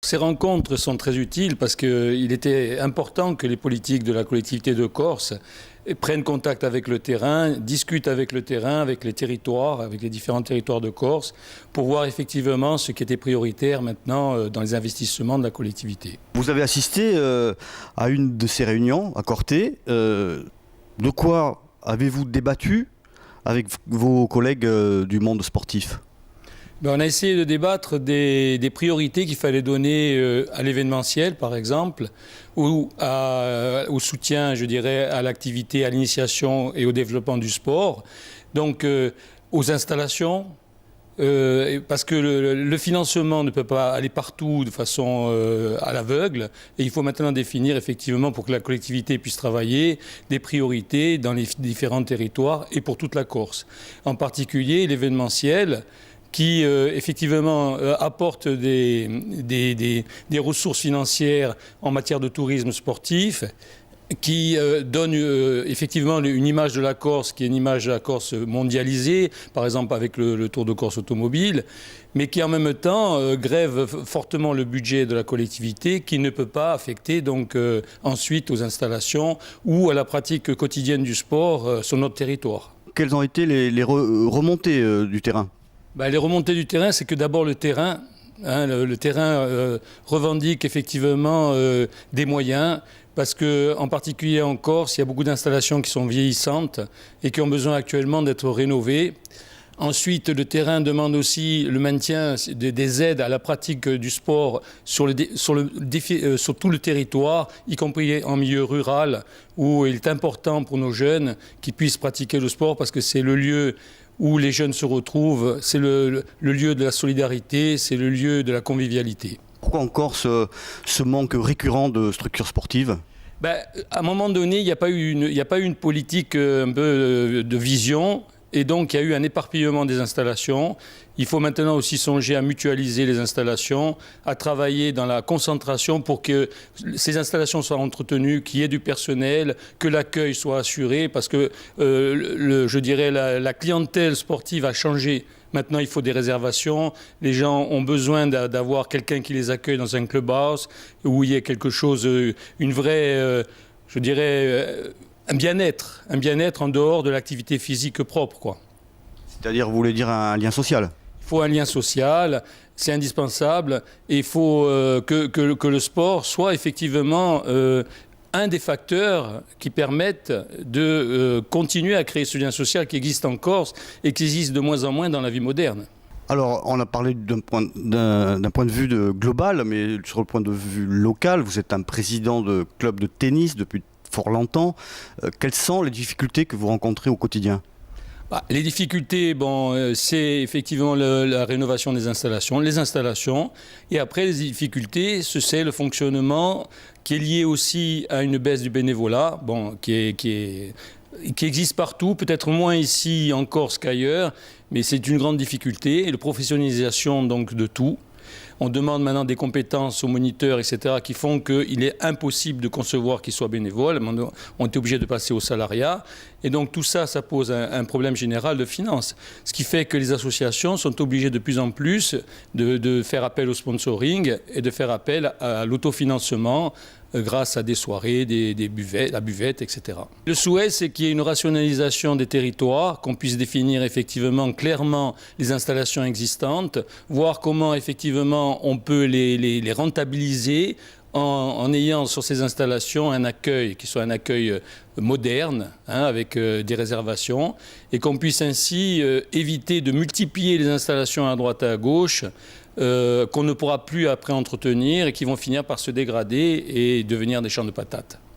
Ces rencontres sont très utiles parce qu'il était important que les politiques de la collectivité de Corse prennent contact avec le terrain, discutent avec le terrain, avec les territoires, avec les différents territoires de Corse, pour voir effectivement ce qui était prioritaire maintenant dans les investissements de la collectivité. Vous avez assisté à une de ces réunions à Corté. De quoi avez-vous débattu avec vos collègues du monde sportif ? On a essayé de débattre des priorités qu'il fallait donner à l'événementiel, par exemple, ou au soutien, je dirais, à l'activité, à l'initiation et au développement du sport. Donc, aux installations, parce que le financement ne peut pas aller partout de façon à l'aveugle. Et il faut maintenant définir, effectivement, pour que la collectivité puisse travailler, des priorités dans les différents territoires et pour toute la Corse. En particulier, l'événementiel, qui effectivement apporte des ressources financières en matière de tourisme sportif, qui donne effectivement une image de la Corse, qui est une image de la Corse mondialisée, par exemple avec le Tour de Corse automobile, mais qui en même temps grève fortement le budget de la collectivité, qui ne peut pas affecter donc ensuite aux installations ou à la pratique quotidienne du sport sur notre territoire. Quelles ont été les remontées du terrain ? Les remontées du terrain, c'est que d'abord le terrain, le terrain revendique effectivement des moyens, parce qu'en particulier en Corse, il y a beaucoup d'installations qui sont vieillissantes et qui ont besoin actuellement d'être rénovées. Ensuite, le terrain demande aussi le maintien des aides à la pratique du sport sur tout le territoire, y compris en milieu rural, où il est important pour nos jeunes qu'ils puissent pratiquer le sport, parce que c'est le lieu où les jeunes se retrouvent, c'est le lieu de la solidarité, c'est le lieu de la convivialité. Pourquoi en Corse ce manque récurrent de structures sportives ? À un moment donné, il n'y a pas eu une politique un peu de vision. Et donc, il y a eu un éparpillement des installations. Il faut maintenant aussi songer à mutualiser les installations, à travailler dans la concentration pour que ces installations soient entretenues, qu'il y ait du personnel, que l'accueil soit assuré, parce que, je dirais, la clientèle sportive a changé. Maintenant, il faut des réservations. Les gens ont besoin d'avoir quelqu'un qui les accueille dans un clubhouse, où il y a quelque chose, une vraie, je dirais, un bien-être en dehors de l'activité physique propre, quoi. C'est-à-dire, vous voulez dire un lien social ? Il faut un lien social, c'est indispensable, et il faut que le sport soit effectivement un des facteurs qui permettent de continuer à créer ce lien social qui existe en Corse et qui existe de moins en moins dans la vie moderne. Alors, on a parlé d'un point de vue global, mais sur le point de vue local, vous êtes un président de club de tennis depuis fort longtemps. Quelles sont les difficultés que vous rencontrez au quotidien ? Les difficultés, c'est effectivement la rénovation des installations, les installations. Et après, les difficultés, c'est le fonctionnement qui est lié aussi à une baisse du bénévolat, qui existe partout, peut-être moins ici en Corse qu'ailleurs, mais c'est une grande difficulté. Et la professionnalisation donc de tout. On demande maintenant des compétences aux moniteurs, etc., qui font qu'il est impossible de concevoir qu'ils soient bénévoles. On est obligé de passer au salariat. Et donc tout ça, ça pose un problème général de finances. Ce qui fait que les associations sont obligées de plus en plus de faire appel au sponsoring et de faire appel à l'autofinancement grâce à des soirées, des buvettes, la buvette, etc. Le souhait, c'est qu'il y ait une rationalisation des territoires, qu'on puisse définir effectivement clairement les installations existantes, voir comment effectivement on peut les rentabiliser en ayant sur ces installations un accueil qui soit un accueil moderne, avec des réservations, et qu'on puisse ainsi éviter de multiplier les installations à droite et à gauche, qu'on ne pourra plus après entretenir et qui vont finir par se dégrader et devenir des champs de patates.